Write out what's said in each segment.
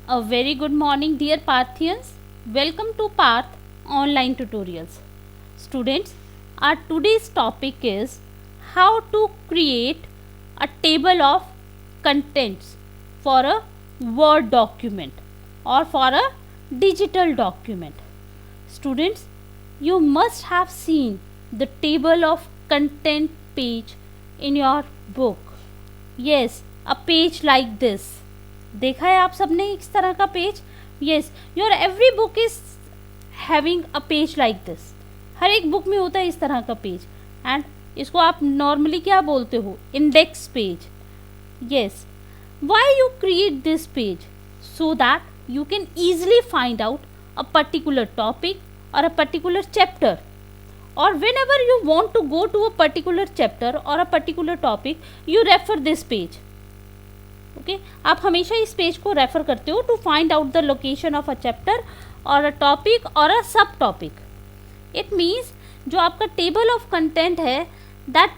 A very good morning, dear Parthians. Welcome to Path Online Tutorials. Students, our today's topic is how to create a table of contents for a Word document or for a digital document. Students, you must have seen the table of content page in your book. Yes, a page like this. देखा है आप सबने इस तरह का page. Yes, your every book is having a page like this. हर एक book में होता है इस तरह का पेज. एंड इसको आप नॉर्मली क्या बोलते हो? Index page. Yes, why you create this page? So that you can easily find out a particular topic और अ पर्टिकुलर चैप्टर. और whenever you want to go to a particular chapter और a particular topic, you refer this page. Okay, आप हमेशा इस page को refer करते हो to find out the location of a chapter और a topic और अ सब टॉपिक. इट मीन्स जो आपका टेबल ऑफ कंटेंट है that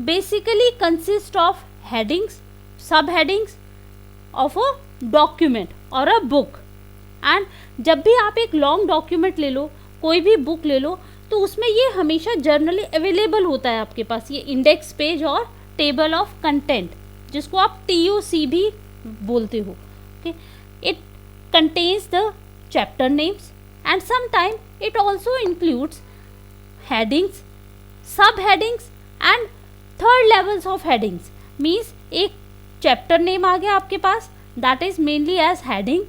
basically consist of headings, sub headings of a document और अ बुक. एंड जब भी आप एक लॉन्ग डॉक्यूमेंट ले लो, कोई भी बुक ले लो, तो उसमें ये हमेशा जर्नली अवेलेबल होता है आपके पास, ये इंडेक्स पेज और टेबल ऑफ कंटेंट, जिसको आप TOC भी बोलते हो. Okay, it contains the chapter names and sometime it also includes headings, sub headings and third levels of headings. Means एक चैप्टर नेम आ गया आपके पास, that is mainly as heading.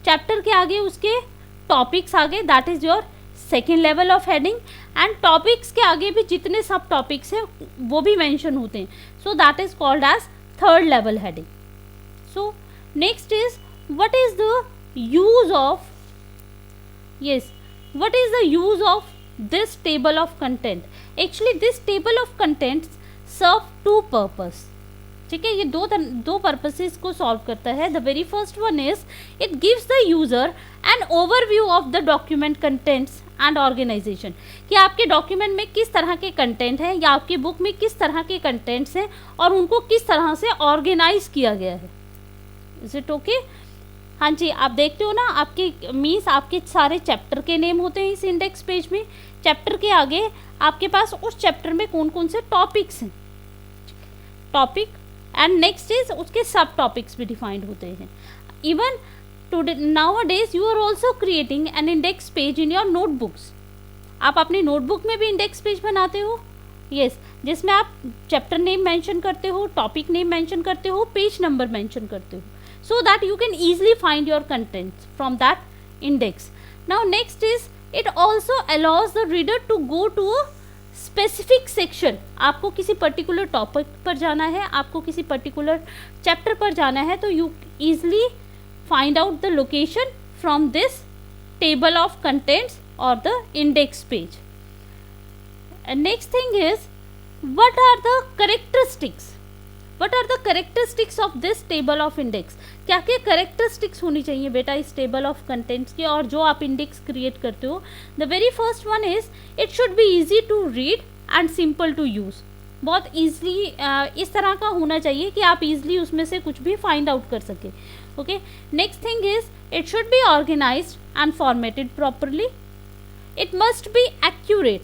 Chapter के आगे उसके टॉपिक्स आ गए, that is your second level of heading. And topics के आगे भी जितने सब टॉपिक्स हैं वो भी मेंशन होते हैं. So that is called as third level heading. So next is what is the use of this table of content? Actually this table of contents serve two purpose. ठीक है, ये दो पर्पसेस को सॉल्व करता है. The very first one is it gives the user an overview of the document contents and organisation, कि आपके document में किस तरह के कंटेंट हैं या आपकी बुक में किस तरह के कंटेंट्स हैं और उनको किस तरह से ऑर्गेनाइज किया गया है. Is it okay? हाँ जी, आप देखते हो ना, आपके मीन्स आपके सारे चैप्टर के नेम होते हैं इस इंडेक्स पेज में. चैप्टर के आगे आपके पास उस चैप्टर में कौन कौन से टॉपिक्स हैं, टॉपिक, एंड नेक्स्ट इज उसके सब टॉपिक्स भी डिफाइंड होते हैं. Even today nowadays you are also creating an index page in your notebooks. आप अपनी नोटबुक में भी इंडेक्स पेज बनाते हो. यस, जिसमें आप चैप्टर नेम मेंशन करते हो, टॉपिक नेम मेंशन करते हो, पेज नंबर मेंशन करते हो, so that you can easily find your contents from that index. Now next is it also allows the reader to go to a specific section. आपको किसी particular topic पर जाना है, आपको किसी पर्टिकुलर चैप्टर पर जाना है, तो you easily find out the location from this table of contents or the index page. And next thing is, what are the characteristics of this table of index? क्या क्या characteristics होनी चाहिए बेटा इस table of contents के, और जो आप index create करते हो? The very first one is it should be easy to read and simple to use. बहुत ईजिली इस तरह का होना चाहिए कि आप ईजिली उसमें से कुछ भी फाइंड आउट कर सके. Okay, next thing is it should be organised and formatted properly. It must be accurate.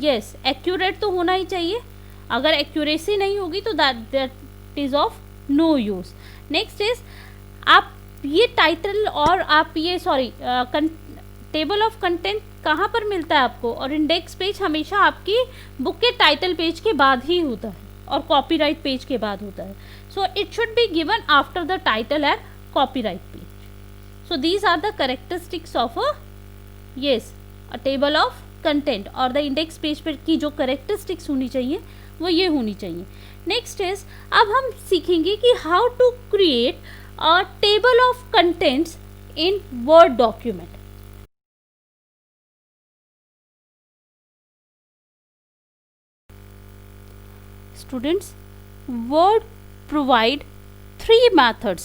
Yes, accurate तो होना ही चाहिए. अगर एक्यूरेसी नहीं होगी तो that is of no use. Next is आप ये टाइटल और आप ये टेबल ऑफ कंटेंट कहाँ पर मिलता है आपको, और इंडेक्स पेज हमेशा आपकी बुक के टाइटल पेज के बाद ही होता है और कॉपीराइट पेज के बाद होता है. So it should be given after the title and copyright page. So these are the characteristics of a table of content. और द इंडेक्स पेज पर की जो कैरेक्टरिस्टिक्स होनी चाहिए वो ये होनी चाहिए. नेक्स्ट इज, अब हम सीखेंगे कि how to create a table of contents in Word document. Students, Word provide three methods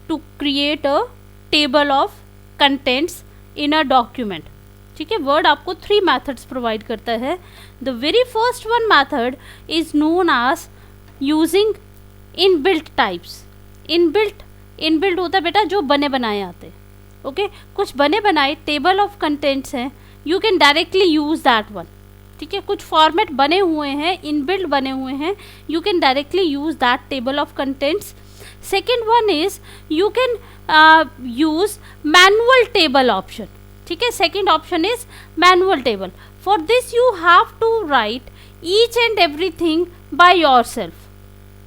to create a table of contents in a document. ठीक है, वर्ड आपको 3 methods प्रोवाइड करता है. The very first one method is known as using inbuilt types. Inbuilt inbuilt होता है बेटा जो बने बनाए आते, ओके कुछ बने बनाए टेबल ऑफ कंटेंट्स हैं, you can directly use that one, ठीक है, कुछ फॉर्मेट बने हुए हैं, इनबिल्ट बने हुए हैं, you can directly use that table of contents. Second one is you can use manual table option, ठीक है, second option is manual table. For this you have to write each and everything by yourself,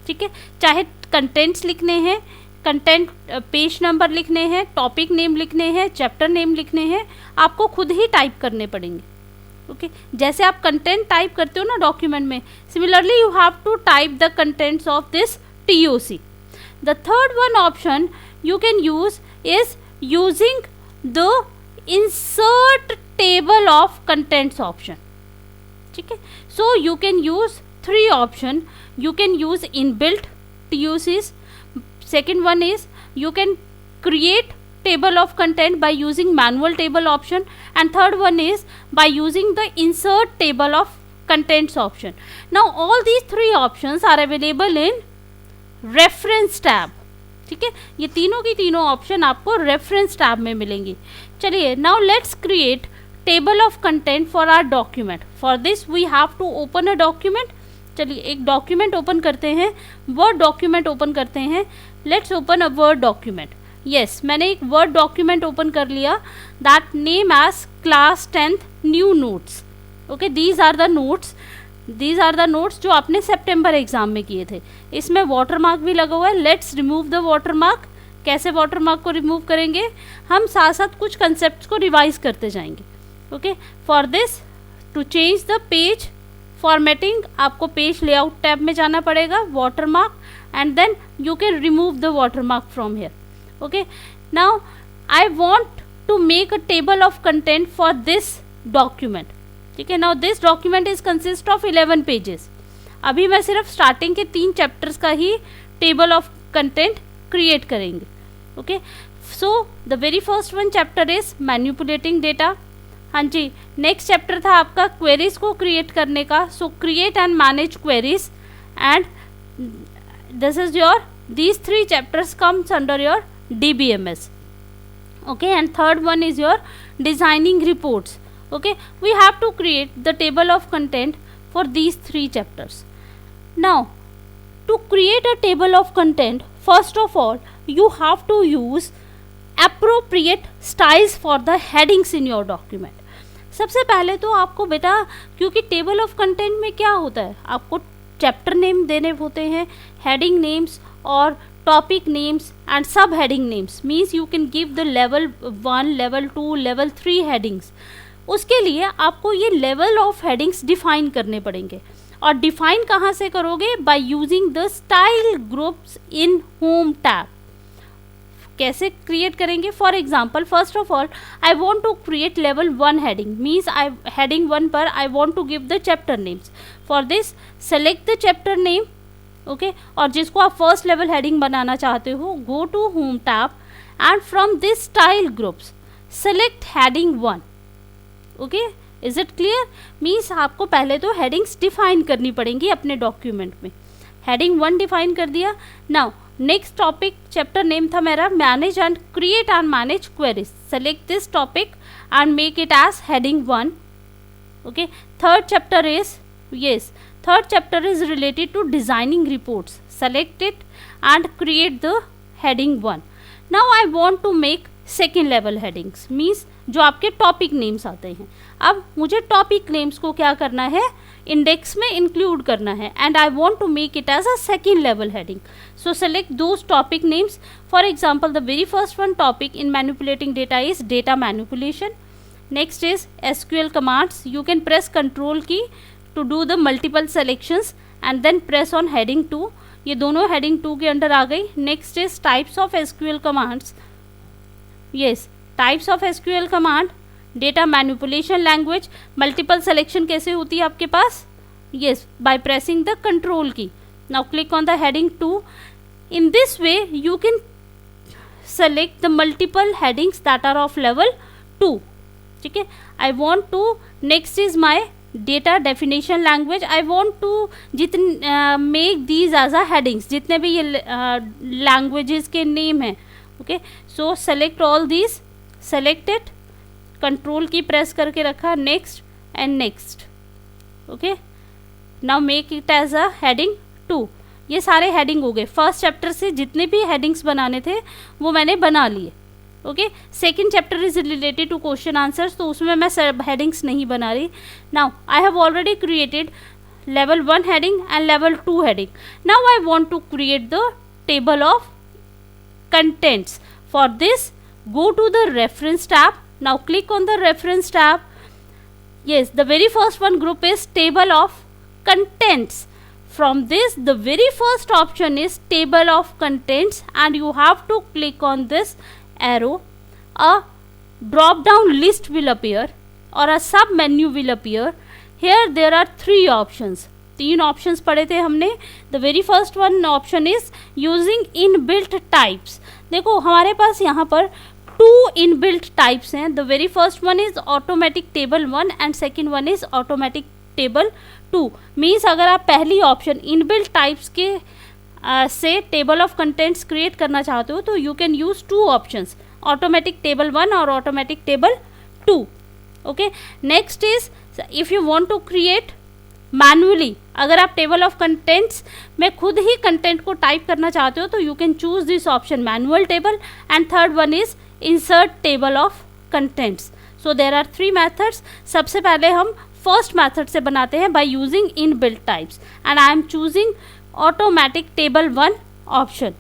ठीक है, चाहे contents लिखने हैं, content page number लिखने हैं, topic name लिखने हैं, चैप्टर नेम लिखने हैं, आपको खुद ही टाइप करने पड़ेंगे, ओके जैसे आप कंटेंट टाइप करते हो ना डॉक्यूमेंट में, similarly you have to type the contents of this TOC. The third one option you can use is using the insert table of contents option, ठीक है. So you can use three option. You can use inbuilt TOCs. Second one is you can create table of content by using manual table option, and third one is by using the insert table of contents option. Now all these three options are available in reference tab, ठीक है, ये तीनों की तीनों option आपको reference tab में मिलेंगी. चलिए now let's create table of content for our document. For this we have to open a document. चलिए एक डॉक्यूमेंट ओपन करते हैं, वर्ड डॉक्यूमेंट ओपन करते हैं. Let's open a Word document. Yes मैंने एक वर्ड डॉक्यूमेंट ओपन कर लिया, that name as class 10th new notes. Okay these are the notes जो आपने सितंबर एग्जाम में किए थे. इसमें वाटरमार्क भी लगा हुआ है. Let's remove the watermark. कैसे वाटरमार्क को रिमूव करेंगे, हम साथ साथ कुछ कंसेप्ट्स को रिवाइज करते जाएंगे. Okay for this to change the page formatting आपको पेज लेआउट टैब में जाना पड़ेगा, watermark, and then you can remove the watermark from here. Okay now I want to make a table of content for this document, ठीक है. Now this document is consist of 11 pages. अभी मैं सिर्फ starting के 3 chapters का ही table of content create करेंगे. Okay so the very first one chapter is manipulating data. हाँ जी नेक्स्ट चैप्टर था आपका क्वेरीज को क्रिएट करने का. सो create and manage queries, and this is your these 3 chapters comes under your DBMS. Okay and third one is your designing reports. Okay we have to create the table of content for these 3 chapters. Now to create a table of content, first of all you have to use appropriate styles for the headings in your document. सबसे पहले तो आपको बेटा, क्योंकि table of content में क्या होता है, आपको चैप्टर नेम देने होते हैं, हेडिंग नेम्स और टॉपिक नेम्स एंड सब heading names. Means you can give the level 1, level 2, level 3 headings. उसके लिए आपको ये लेवल ऑफ हेडिंग्स डिफाइन करने पड़ेंगे. और डिफाइन कहाँ से करोगे, by using the style groups in home tab. कैसे क्रिएट करेंगे, for example first of all I want to create level 1 heading. Means I heading 1 पर I want to give the chapter names. For this select the chapter name. Okay और जिसको आप first level heading बनाना चाहते हो, go to home tab and from this style groups select heading 1. Okay is it clear. Means आपको पहले तो headings define करनी पड़ेंगी अपने डॉक्यूमेंट में. हेडिंग 1 डिफाइन कर दिया. Now next topic chapter name था मेरा manage and create and manage queries. Select this topic and make it as heading 1. Okay third chapter is related to designing reports. Select it and create the heading 1. Now I want to make second level headings. Means जो आपके topic names आते हैं. अब मुझे topic names को क्या करना है, इंडेक्स में इंक्लूड करना है, and I want to make it as a second level heading. So select those topic names. For example the very first one topic in manipulating data is data manipulation. Next is SQL commands. You can press Control key to do the multiple selections and then press on heading 2. ये दोनों heading 2 के under आ गई. Next is types of SQL commands. Yes, types of SQL command. Data manipulation language. Multiple selection कैसे होती है आपके पास? Yes, by pressing the Control key. Now click on the heading 2. In this way you can select the multiple headings that are of level 2. ठीक है. I want to next is my data definition language, I want to जितने make these as a headings, जितने भी ये languages के name हैं. Okay, so select all these, selected, control key press करके रखा, next and next. Okay, now make it as a heading 2. ये सारे हेडिंग हो गए. फर्स्ट चैप्टर से जितने भी हेडिंग्स बनाने थे वो मैंने बना लिए. Okay, second chapter is related to question answers, तो उसमें मैं हेडिंग्स नहीं बना रही. Now I have already created level 1 heading and level 2 heading. Now I want to create the table of contents. For this, go to the reference tab. Now click on the reference tab. Yes, the very first one group is table of contents. From this, the very first option is table of contents, and you have to click on this arrow. A drop down list will appear or a sub menu will appear. Here there are 3 options. 3 options पढ़े थे हमने. The very first one option is using inbuilt types. देखो हमारे पास यहाँ पर 2 inbuilt types हैं. The very first one is automatic table 1 and second one is automatic table 2. Means अगर आप पहली ऑप्शन इनबिल्ट टाइप्स के से टेबल ऑफ कंटेंट्स क्रिएट करना चाहते हो तो you can use 2 options, automatic table 1 और automatic table 2. Okay, next is if you want to create manually, अगर आप टेबल ऑफ कंटेंट्स में खुद ही कंटेंट को टाइप करना चाहते हो तो you can choose this option manual table. And third one is insert table of contents. So there are 3 methods. सबसे पहले हम फर्स्ट मैथड से बनाते हैं by using inbuilt types and I am choosing automatic table 1 option.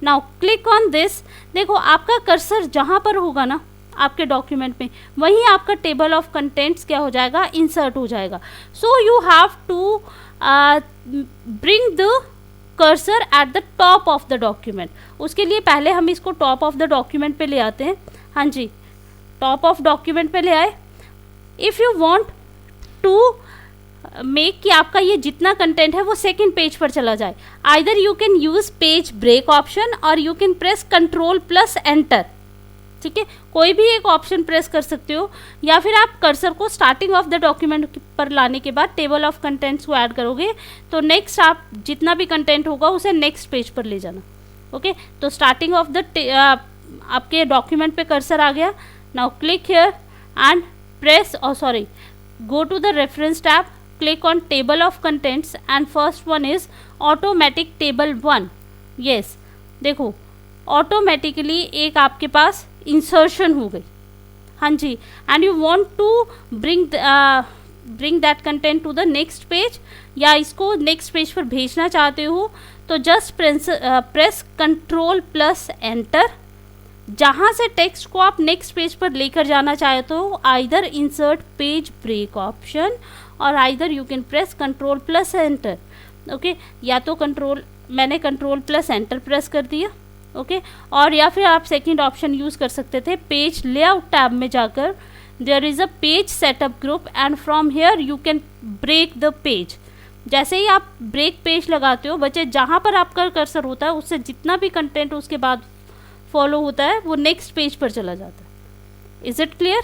Now click on this. देखो आपका cursor जहाँ पर होगा ना आपके डॉक्यूमेंट में, वहीं आपका टेबल ऑफ कंटेंट्स क्या हो जाएगा, इंसर्ट हो जाएगा. So you have to bring the cursor at the top of the document. उसके लिए पहले हम इसको टॉप ऑफ द डॉक्यूमेंट पे ले आते हैं. हाँ जी, टॉप ऑफ डॉक्यूमेंट पे ले आए. If you want to make कि आपका ये जितना कंटेंट है वो सेकेंड पेज पर चला जाए, either you can use page break option और you can press control plus enter. ठीक है, कोई भी एक ऑप्शन प्रेस कर सकते हो, या फिर आप कर्सर को स्टार्टिंग ऑफ द डॉक्यूमेंट पर लाने के बाद टेबल ऑफ कंटेंट्स को ऐड करोगे तो नेक्स्ट आप जितना भी कंटेंट होगा उसे नेक्स्ट पेज पर ले जाना. ओके, तो स्टार्टिंग ऑफ द आपके डॉक्यूमेंट पे कर्सर आ गया. Now click here and press go to the reference tab, click on table of contents and first one is automatic table 1. yes, देखो ऑटोमेटिकली एक आपके पास इंसर्शन हो गई. हाँ जी, and you want to bring that content to the next page, या इसको नेक्स्ट पेज पर भेजना चाहते हो तो just press control plus enter. जहाँ से टेक्स्ट को आप नेक्स्ट पेज पर लेकर जाना चाहते हो, either insert page break option और either you can press control plus enter. Okay, या तो मैंने कंट्रोल प्लस एंटर प्रेस कर दिया. ओके, और या फिर आप सेकंड ऑप्शन यूज़ कर सकते थे, पेज लेआउट टैब में जाकर there is a page setup group and from here you can break the page. जैसे ही आप ब्रेक पेज लगाते हो बच्चे, जहाँ पर आपका कर्सर होता है उससे जितना भी कंटेंट उसके बाद फॉलो होता है वो नेक्स्ट पेज पर चला जाता है. Is it clear?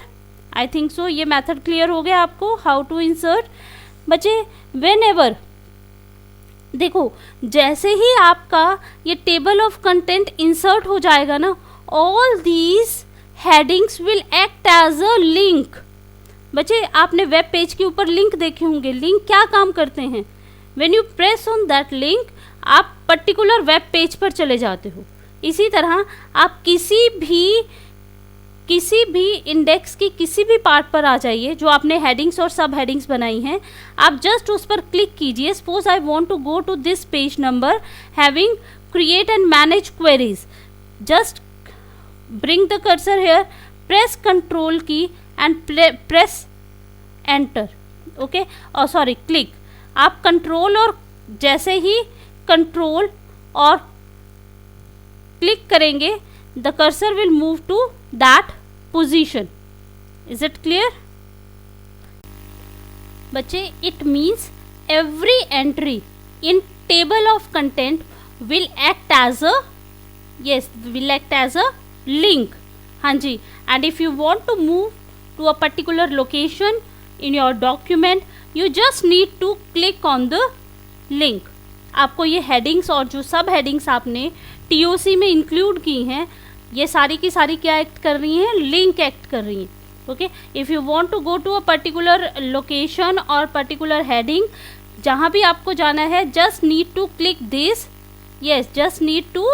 I think सो. ये मेथड क्लियर हो गया आपको हाउ टू इंसर्ट. बच्चे व्हेन एवर देखो जैसे ही आपका ये टेबल ऑफ कंटेंट इंसर्ट हो जाएगा ना, all these headings will act as a link. बच्चे आपने वेब पेज के ऊपर लिंक देखे होंगे. लिंक क्या काम करते हैं? When you press on that link आप पर्टिकुलर वेब पेज पर चले जाते हो. इसी तरह आप किसी भी इंडेक्स की किसी भी पार्ट पर आ जाइए जो आपने हेडिंग्स और सब हेडिंग्स बनाई हैं, आप जस्ट उस पर क्लिक कीजिए. Suppose I want to go to this page number having create and manage queries. Just bring the cursor here, press control key and press enter. Okay, और सॉरी क्लिक. आप control और जैसे ही control और click करेंगे the cursor will move to that position. Is it clear? बच्चे, it means every entry in table of content will act as a link. हाँ जी, and if you want to move to a particular location in your document, you just need to click on the link. आपको ये headings और जो सब headings आपने TOC में include की हैं, ये सारी की सारी क्या एक्ट कर रही हैं, लिंक एक्ट कर रही हैं. Okay, if you want to go to a particular location और पर्टिकुलर हेडिंग, जहाँ भी आपको जाना है, just need to click this, yes just need to,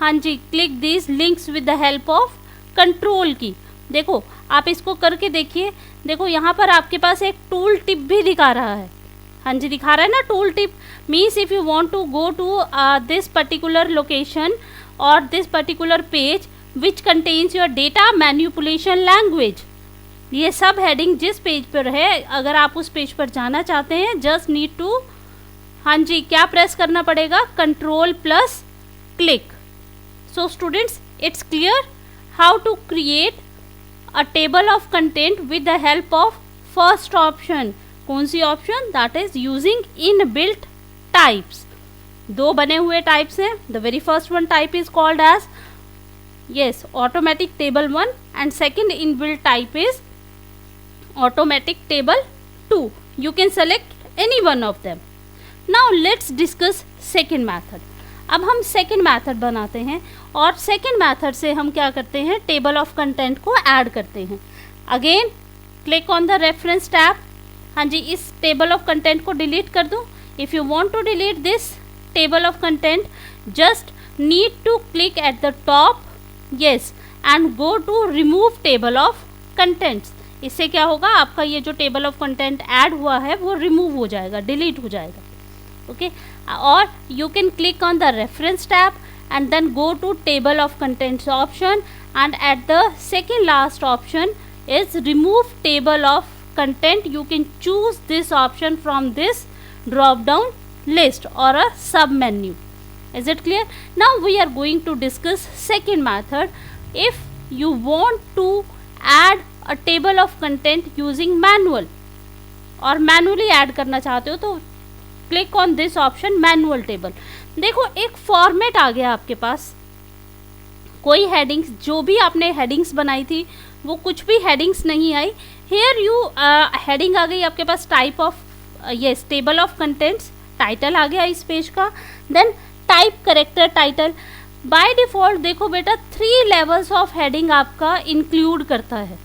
हाँ जी, click this links with the help of control की. देखो आप इसको करके देखिए, देखो यहाँ पर आपके पास एक टूल टिप भी दिखा रहा है. हाँ जी, दिखा रहा है ना tool tip. Means if you want to go to this particular location or this particular page which contains your data manipulation language, ये सब हेडिंग जिस पेज पर है, अगर आप उस पेज पर जाना चाहते हैं, जस्ट नीड टू, हाँ जी, क्या प्रेस करना पड़ेगा, control plus click. So students, it's clear how to create a table of content with the help of first option. कौन सी option? That is using in built types. दो बने हुए types हैं. The very first one type is called as, yes, automatic table 1 and second inbuilt type is automatic table 2. You can select any one of them. Now let's discuss second method. अब हम second method बनाते हैं और second method से हम क्या करते हैं, टेबल ऑफ कंटेंट को ऐड करते हैं. Again click on the reference tab. हाँ जी, इस टेबल ऑफ कंटेंट को डिलीट कर दूँ. If you want to delete this table of content, just need to click at the top, yes, and go to remove table of contents. इससे क्या होगा, आपका ये जो टेबल ऑफ कंटेंट ऐड हुआ है वो रिमूव हो जाएगा, डिलीट हो जाएगा. ओके, और you can click on the reference tab and then go to table of contents option, and at the second last option is remove table of content. You can choose this option from this drop down list or a sub menu. Is it clear? Now we are going to discuss second method. If you want to add a table of content using manual और manually add करना चाहते हो तो click on this option manual table. देखो एक format आ गया आपके पास. कोई हेडिंग्स, जो भी आपने हेडिंग्स बनाई थी वो कुछ भी हेडिंग्स नहीं आई. Here you हेडिंग आ गई आपके पास, type of, yes, table of contents, title आ गया इस पेज का. Then type character title. By default देखो बेटा 3 लेवल्स ऑफ हेडिंग आपका इंक्लूड करता है.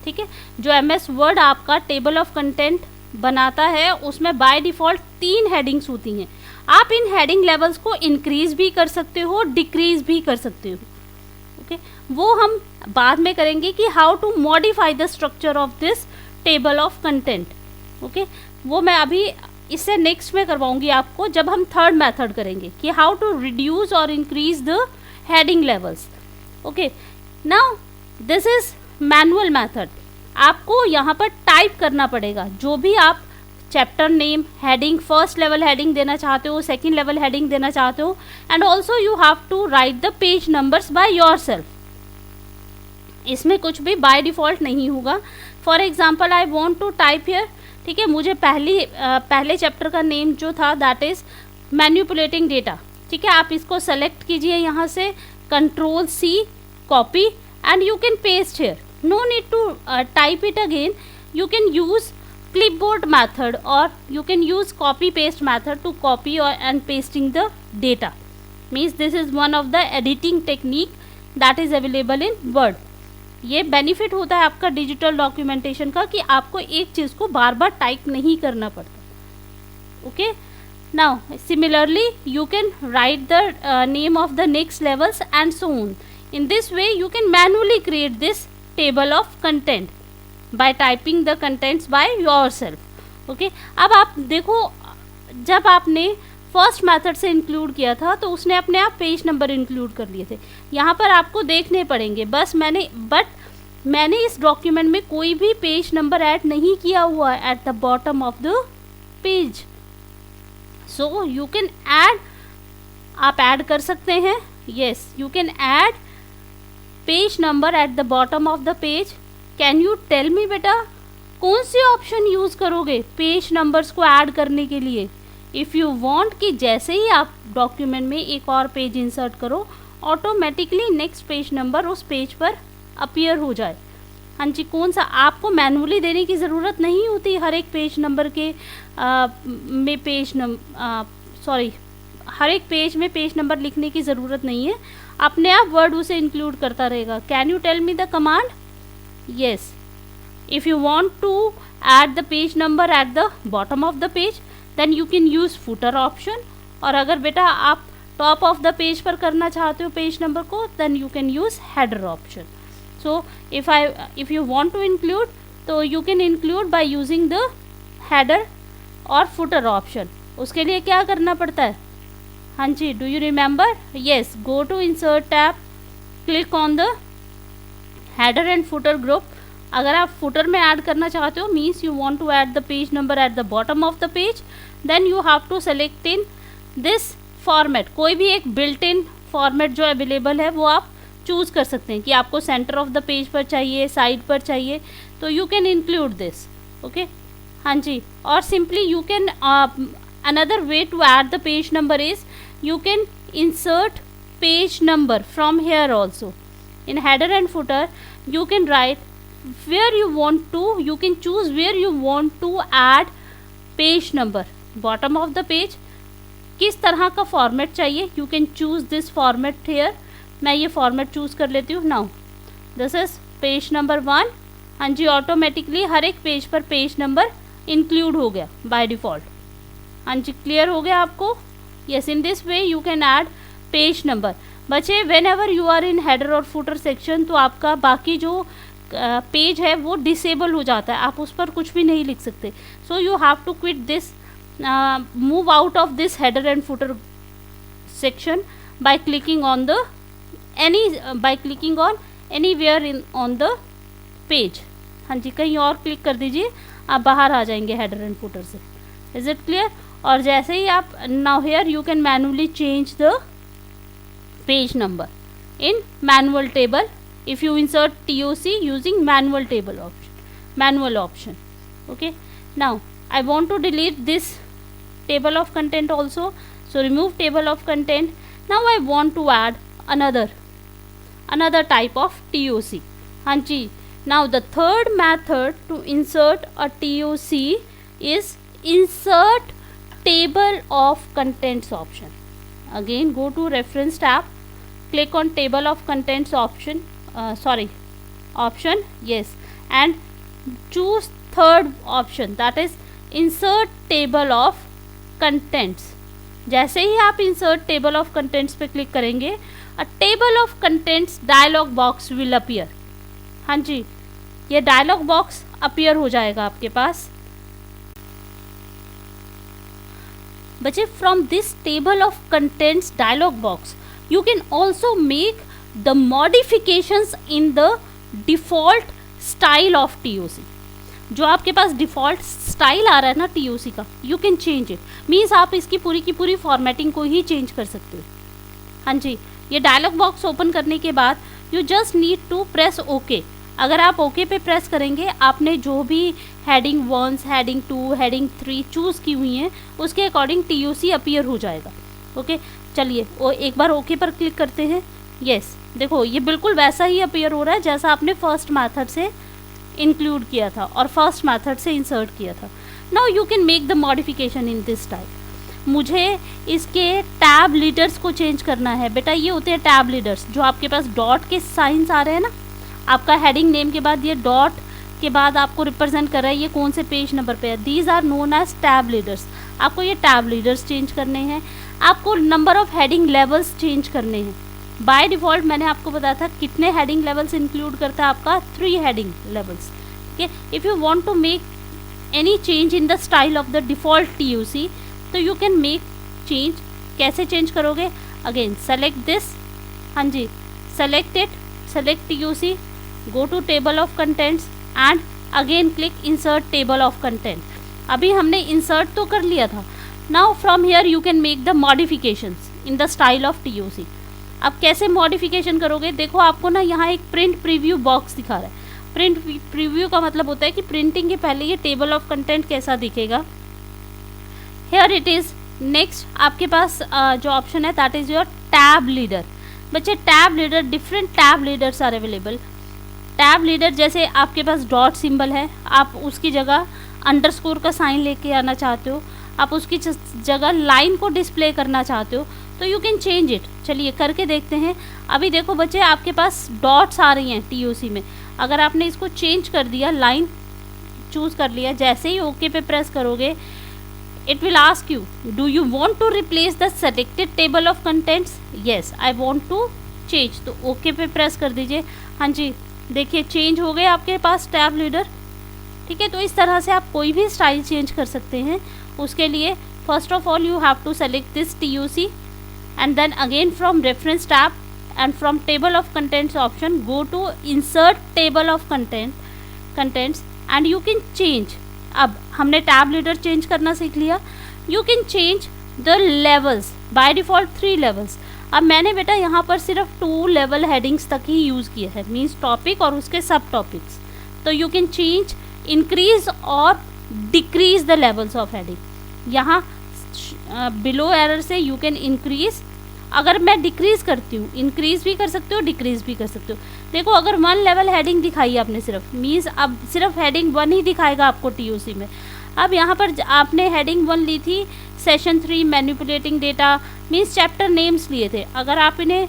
ठीक है, जो MS वर्ड आपका टेबल ऑफ कंटेंट बनाता है उसमें बाय डिफ़ॉल्ट 3 हेडिंग्स होती हैं. आप इन हेडिंग लेवल्स को इंक्रीज भी कर सकते हो, डिक्रीज भी कर सकते हो. ओके, वो हम बाद में करेंगे कि how to modify the structure of this table of content. Okay, वो मैं अभी इससे नेक्स्ट में करवाऊंगी आपको जब हम थर्ड मेथड करेंगे कि हाउ टू रिड्यूस और increase the heading levels. Okay, now this is manual method. आपको यहाँ पर टाइप करना पड़ेगा जो भी आप chapter name, heading, first level heading देना चाहते हो, सेकेंड लेवल हेडिंग देना चाहते हो, and also you have to write the page numbers by yourself. इसमें कुछ भी बाय डिफ़ॉल्ट नहीं होगा. For example I want to type here, ठीक है, मुझे पहले चैप्टर का नेम जो था दैट इज़ मैनिपुलेटिंग डेटा. ठीक है, आप इसको सेलेक्ट कीजिए यहाँ से, control C, copy, and you can paste here. No need to type it again. You can use clipboard method or you can use copy paste method to copy or and pasting the data. Means this is one of the editing technique that is available in Word. ये benefit होता है आपका digital documentation का कि आपको एक चीज़ को बार बार type नहीं करना पड़ता. Okay, now similarly you can write the name of the next levels and so on. In this way you can manually create this table of content by typing the contents by yourself. Okay, अब आप देखो जब आपने first method से include किया था तो उसने अपने आप पेज नंबर इंक्लूड कर लिए थे. यहाँ पर आपको देखने पड़ेंगे. बस मैंने इस डॉक्यूमेंट में कोई भी पेज नंबर ऐड नहीं किया हुआ है at the bottom of the page. So you can add, आप ऐड कर सकते हैं. Yes, you can add page number at the bottom of the page. Can you tell me बेटा कौन सी ऑप्शन यूज़ करोगे पेज नंबर्स को add करने के लिए? इफ़ यू वांट कि जैसे ही आप डॉक्यूमेंट में एक और पेज इंसर्ट करो ऑटोमेटिकली नेक्स्ट पेज नंबर उस पेज पर अपीयर हो जाए. हाँ जी, कौन सा आपको मैनुअली देने की ज़रूरत नहीं होती हर एक पेज नंबर के में हर एक पेज में पेज नंबर लिखने की ज़रूरत नहीं है, अपने आप वर्ड उसे इंक्लूड करता रहेगा। Can you tell me the command? Yes, if you want to add the page number at the bottom of the page then you can use footer option, और अगर बेटा आप टॉप ऑफ द पेज पर करना चाहते हो page number को then you can use header option. So if you want to include, तो you can include by using the header और footer option. उसके लिए क्या करना पड़ता है? हाँ जी, do you remember? Yes, go to insert tab, click on the header and footer group. अगर आप footer में ऐड करना चाहते हो means you want to add the page number at the bottom of the page, then you have to select in this format. कोई भी एक built in format जो अवेलेबल है वो आप चूज़ कर सकते हैं कि आपको सेंटर ऑफ द पेज पर चाहिए, साइड पर चाहिए, तो you can include this. Okay, हाँ जी, और simply you can another way to add the page number is you can insert page number from here also. In header and footer you can write where you want to, you can choose where you want to add page number. Bottom of the page किस तरह का format चाहिए, you can choose this format here. मैं ये format choose कर लेती हूँ. Now this is page number 1. हाँ जी, ऑटोमेटिकली हर एक पेज पर पेज नंबर इंक्लूड हो गया बाय डिफ़ॉल्ट. हाँ जी, क्लियर हो गया आपको? Yes, in this way you can add page number. बच्चे whenever you are in header और footer section तो आपका बाकी जो पेज है वो डिसेबल हो जाता है, आप उस पर कुछ भी नहीं लिख सकते. So you have to quit this, move out of this header and footer section by clicking on the anywhere in on the page. हाँ जी, कहीं और क्लिक कर दीजिए, आप बाहर आ जाएंगे header and footer से. Is it clear? और जैसे ही आप now here you can manually change the page number in manual table if you insert TOC using manual option. Okay, now I want to delete this table of content also, so remove table of content. Now I want to add another type of TOC. हाँ जी, now the third method to insert a TOC is insert table of contents option. Again go to reference tab, click on table of contents option, yes, and choose third option, that is insert table of contents. जैसे ही आप insert table of contents पे click करेंगे a table of contents dialog box will appear. हाँ जी, ये dialog box appear हो जाएगा आपके पास. बच्चे from this table of contents dialog box you can also make the modifications in the default style of TOC. जो आपके पास डिफ़ॉल्ट स्टाइल आ रहा है ना TOC का, you can change it. Means आप इसकी पूरी की पूरी फॉर्मेटिंग को ही चेंज कर सकते हो. हाँ जी, ये डायलॉग बॉक्स ओपन करने के बाद you just need to press okay. अगर आप ओके पे प्रेस करेंगे, आपने जो भी हेडिंग 1, हेडिंग 2, हेडिंग 3 चूज़ की हुई हैं उसके अकॉर्डिंग TOC अपीयर हो जाएगा. ओके, चलिए वो एक बार ओके पर क्लिक करते हैं. यस, देखो ये बिल्कुल वैसा ही अपीयर हो रहा है जैसा आपने फर्स्ट मेथड से इंक्लूड किया था और फर्स्ट मेथड से इंसर्ट किया था. Now you can make the modification in this type. मुझे इसके टैब लीडर्स को चेंज करना है. बेटा ये होते हैं टैब लीडर्स, जो आपके पास डॉट के साइंस आ रहे हैं ना, आपका हेडिंग नेम के बाद ये डॉट के बाद आपको रिप्रेजेंट कर रहा है ये कौन से पेज नंबर पे है. These are known as tab leaders. आपको ये टैब लीडर्स चेंज करने हैं. आपको number of heading levels change करने हैं. बाय डिफ़ॉल्ट मैंने आपको बताया था कितने हेडिंग लेवल्स इंक्लूड करता है आपका 3 हेडिंग लेवल्स. ठीक है, if you want to make any change in the style of the default TOC तो यू कैन मेक चेंज. कैसे चेंज करोगे? Again select this. हाँ जी, select it, select TOC, go to table of contents and again click insert table of content. अभी हमने insert तो कर लिया था. Now from here you can make the modifications in the style of TOC. अब कैसे modification करोगे? देखो आपको ना यहाँ एक print preview box दिखा रहा है. print preview का मतलब होता है कि printing के पहले ये table of content कैसा दिखेगा. Here it is. Next आपके पास जो option है that is your tab leader. बच्चे tab leader, different tab leaders are available. Tab leader जैसे आपके पास डॉट सिंबल है, आप उसकी जगह अंडरस्कोर का साइन लेके आना चाहते हो, आप उसकी जगह लाइन को डिस्प्ले करना चाहते हो, तो यू कैन चेंज इट। चलिए करके देखते हैं। अभी देखो बच्चे, आपके पास डॉट्स आ रही हैं TOC में। अगर आपने इसको चेंज कर दिया, लाइन चूज़ कर लिया, जैसे ही ओके पे प्रेस करोगे, it will ask you, do you want to replace the selected table of contents? yes, I want to change। तो ओके पे प्रेस कर दीजिए। हाँ जी, देखिए चेंज हो गए आपके पास टैब लीडर। ठीक है, तो इस तरह से आप कोई भी स्टाइल चेंज कर सकते हैं। उसके लिए first of all you have to select this TOC and then again from reference tab and from table of contents option go to insert table of contents and you can change। अब हमने tab leader change करना सीख लिया। You can change the levels, by default 3 levels. अब मैंने बेटा यहाँ पर सिर्फ 2 लेवल हेडिंग्स तक ही यूज़ किया है, मीन्स टॉपिक और उसके सब टॉपिक्स। तो यू कैन चेंज, इंक्रीज और decrease the levels of heading. यहाँ बिलो एरर से यू कैन इंक्रीज। अगर मैं डिक्रीज़ करती हूँ, इंक्रीज़ भी कर सकते हो, डिक्रीज़ भी कर सकते हो। देखो अगर 1 लेवल हेडिंग दिखाई आपने सिर्फ, मीन्स अब सिर्फ हेडिंग 1 ही दिखाएगा आपको TOC में। अब यहाँ पर आपने हेडिंग 1 ली थी, session 3 manipulating data, means chapter names लिए थे। अगर आप इन्हें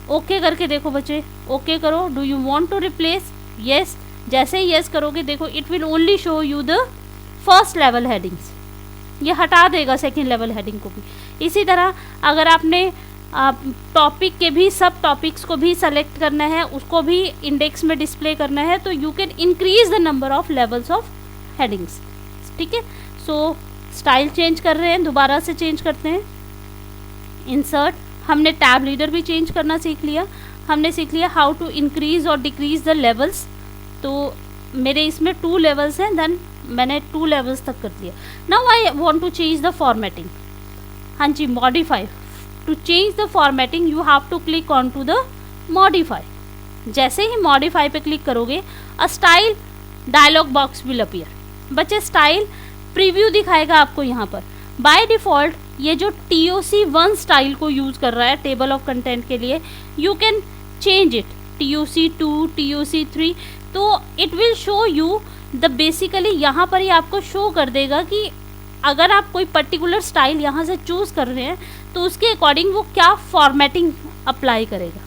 ओके करके देखो बच्चे, ओके करो, do you want to replace, yes. जैसे ही येस करोगे, देखो it will only show you the first level headings, ये हटा देगा सेकेंड लेवल हेडिंग को भी। इसी तरह अगर आपने टॉपिक के भी सब टॉपिक्स को भी सेलेक्ट करना है, उसको भी इंडेक्स में डिस्प्ले करना है, तो you can increase the number of levels of headings. ठीक है, सो स्टाइल चेंज कर रहे हैं, दोबारा से चेंज करते हैं। इंसर्ट, हमने टैब लीडर भी चेंज करना सीख लिया। हमने सीख लिया हाउ टू इंक्रीज और डिक्रीज द लेवल्स। तो मेरे इसमें 2 लेवल्स हैं, देन मैंने 2 लेवल्स तक कर दिया। Now I want to change the formatting. हाँ जी, modify. To change the formatting you have to click on to the modify. जैसे ही मॉडिफाई पे क्लिक करोगे, a style dialog box will appear. बच्चे स्टाइल प्रीव्यू दिखाएगा आपको यहाँ पर। बाय डिफ़ॉल्ट ये जो TOC 1 स्टाइल को यूज़ कर रहा है टेबल ऑफ कंटेंट के लिए, you can change it TOC 2, TOC 3। तो it will show you the basically यहाँ पर ही आपको शो कर देगा कि अगर आप कोई पर्टिकुलर स्टाइल यहाँ से चूज़ कर रहे हैं तो उसके अकॉर्डिंग वो क्या फॉर्मेटिंग अप्लाई करेगा।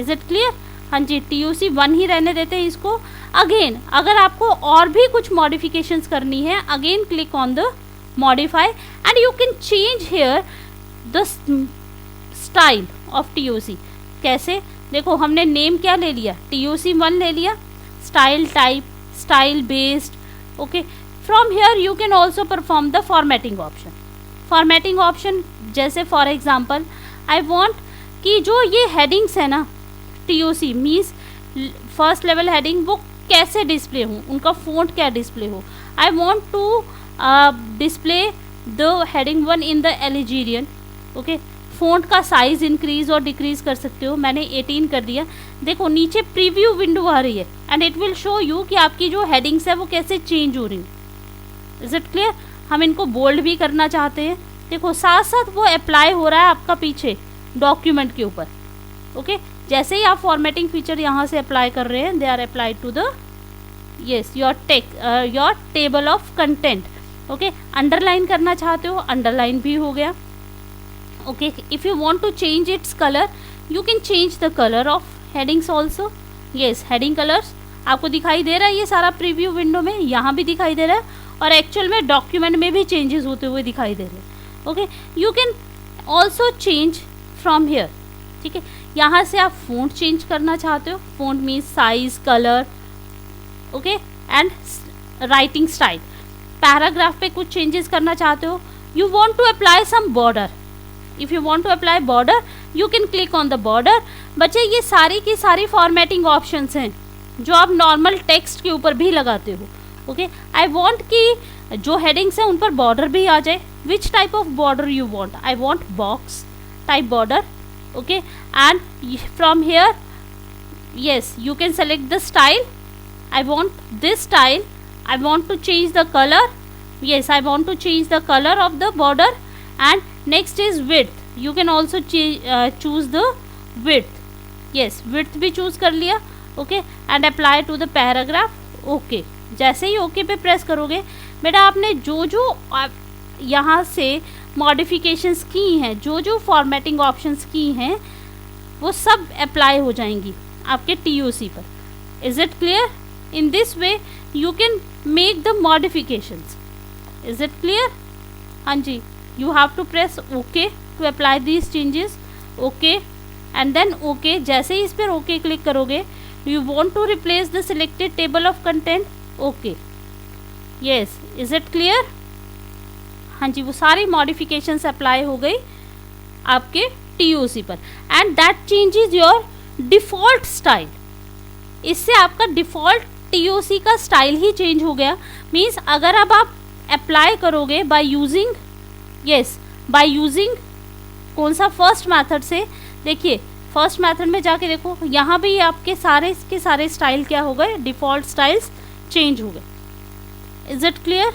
Is it clear? हाँ जी, TOC 1 ही रहने देते हैं इसको। अगेन अगर आपको और भी कुछ मॉडिफिकेशंस करनी है, again click on the modify and you can change here the style of TOC। कैसे? देखो हमने नेम क्या ले लिया, TOC 1 ले लिया, style type, style based. Okay, from here you can also perform the formatting option. Formatting option जैसे for example I want कि जो ये हेडिंग्स है ना TOC means first level heading, वो कैसे डिस्प्ले हो, उनका फ़ॉन्ट क्या डिस्प्ले हो। I want to display the heading 1 in the Algerian. Okay, font का साइज़ इंक्रीज़ और डिक्रीज़ कर सकते हो। मैंने 18 कर दिया। देखो नीचे प्रीव्यू विंडो आ रही है and it will show you कि आपकी जो हेडिंग्स है वो कैसे चेंज हो रही हैं। Is it clear? हम इनको बोल्ड भी करना चाहते हैं, देखो साथ साथ वो अप्लाई हो रहा है आपका पीछे डॉक्यूमेंट के ऊपर। ओके, जैसे ही आप फॉर्मेटिंग फीचर यहाँ से अप्लाई कर रहे हैं, they are applied to the yes your table of content. Okay, underline करना चाहते हो, अंडरलाइन भी हो गया। Okay, if you want to change its colour you can change the colour of headings also. Yes, heading colours आपको दिखाई दे रहा है, ये सारा प्रीव्यू विंडो में यहाँ भी दिखाई दे रहा है और एक्चुअल में डॉक्यूमेंट में भी चेंजेस होते हुए दिखाई दे रहे हैं। Okay, you can also change from here. ठीक है, यहाँ से आप फ़ॉन्ट चेंज करना चाहते हो, font means size, colour, okay, and writing style. Paragraph पे कुछ चेंजेस करना चाहते हो, you want to apply some border. If you want to apply border you can click on the border. बच्चे ये सारी की सारी फॉर्मेटिंग ऑप्शंस हैं जो आप नॉर्मल टेक्स्ट के ऊपर भी लगाते हो। ओके, आई वांट कि जो हेडिंग्स हैं उन पर बॉर्डर भी आ जाए। Which type of border you want? I want box type border. Okay, and from hair yes you can select the style. I want this style. I want to change the color. Yes, I want to change the color of the border. And next is width. You can also choose the width. Yes, width भी choose कर लिया। Okay and apply to the paragraph okay. जैसे ही okay पे press करोगे बेटा आपने जो जो यहाँ से मॉडिफिकेशंस की हैं, जो जो फॉर्मेटिंग ऑप्शंस की हैं वो सब अप्लाई हो जाएंगी आपके TOC पर। Is it clear? In this way you can make the modifications. Is it clear? हाँ जी, you have to press okay to apply these changes. Okay and then okay. जैसे ही इस पर ओके क्लिक करोगे, you want to replace the selected table of content, okay yes. Is it clear? हाँ जी, वो सारी मॉडिफिकेशंस अप्लाई हो गई आपके TOC पर and that changes your default style. इससे आपका डिफ़ॉल्ट TOC का स्टाइल ही चेंज हो गया। मीन्स अगर अब आप अप्लाई करोगे बाय यूजिंग बाय यूजिंग कौन सा फर्स्ट मेथड से, देखिए फर्स्ट मेथड में जाके देखो, यहाँ भी आपके सारे के सारे स्टाइल क्या हो गए, डिफ़ॉल्ट स्टाइल्स चेंज हो गए। Is it clear?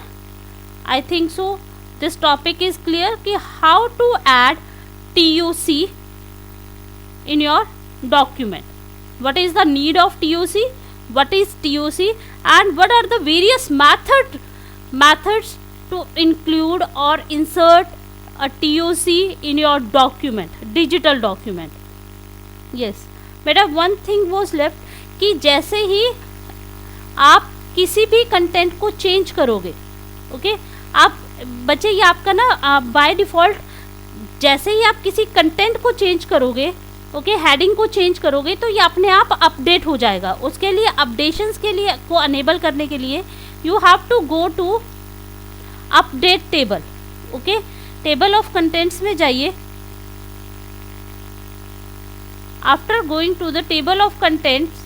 I think so this topic is clear कि how to add TOC in your document. What is the need of TOC? What is TOC and what are the various methods to include or insert a TOC in your document, digital document. Yes, बेटा one thing was left कि जैसे ही आप किसी भी content को change करोगे, okay आप बच्चे ये आपका ना बाय डिफ़ॉल्ट जैसे ही आप किसी कंटेंट को चेंज करोगे, ओके हेडिंग को चेंज करोगे तो ये अपने आप अपडेट हो जाएगा। उसके लिए अपडेशंस के लिए को अनेबल करने के लिए you have to go to update table. Okay table of contents में जाइए। After going to the table of contents,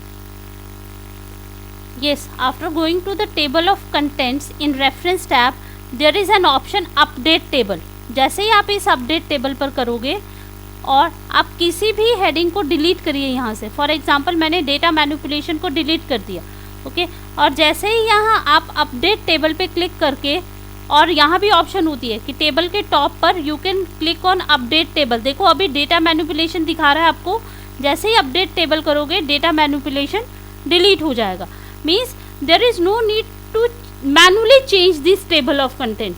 yes, after going to the table of contents in reference tab there is an option update table। जैसे ही आप इस update table पर करोगे और आप किसी भी हेडिंग को डिलीट करिए यहाँ से। फॉर एग्जांपल मैंने डेटा मैनिपुलेशन को डिलीट कर दिया, ओके और जैसे ही यहाँ आप अपडेट टेबल पे क्लिक करके, और यहाँ भी ऑप्शन होती है कि टेबल के टॉप पर you can click on update table. देखो अभी डेटा मैनिपुलेशन दिखा रहा है आपको, जैसे ही अपडेट टेबल करोगे डेटा मैनिपुलेशन डिलीट हो जाएगा। Means there is no need to manually change this table of content.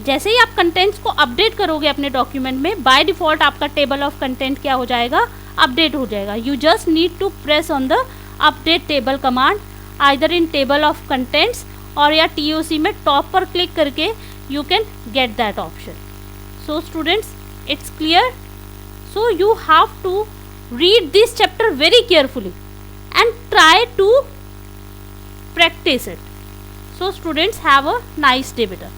जैसे ही आप कंटेंट्स को अपडेट करोगे अपने डॉक्यूमेंट में, बाय डिफ़ॉल्ट आपका टेबल ऑफ कंटेंट क्या हो जाएगा, अपडेट हो जाएगा। You just need to press on the update table command either in table of contents और या TOC में टॉप पर क्लिक करके you can get that option. So students it's clear. So you have to read this chapter very carefully and try to practice it. So students, have a nice day beta.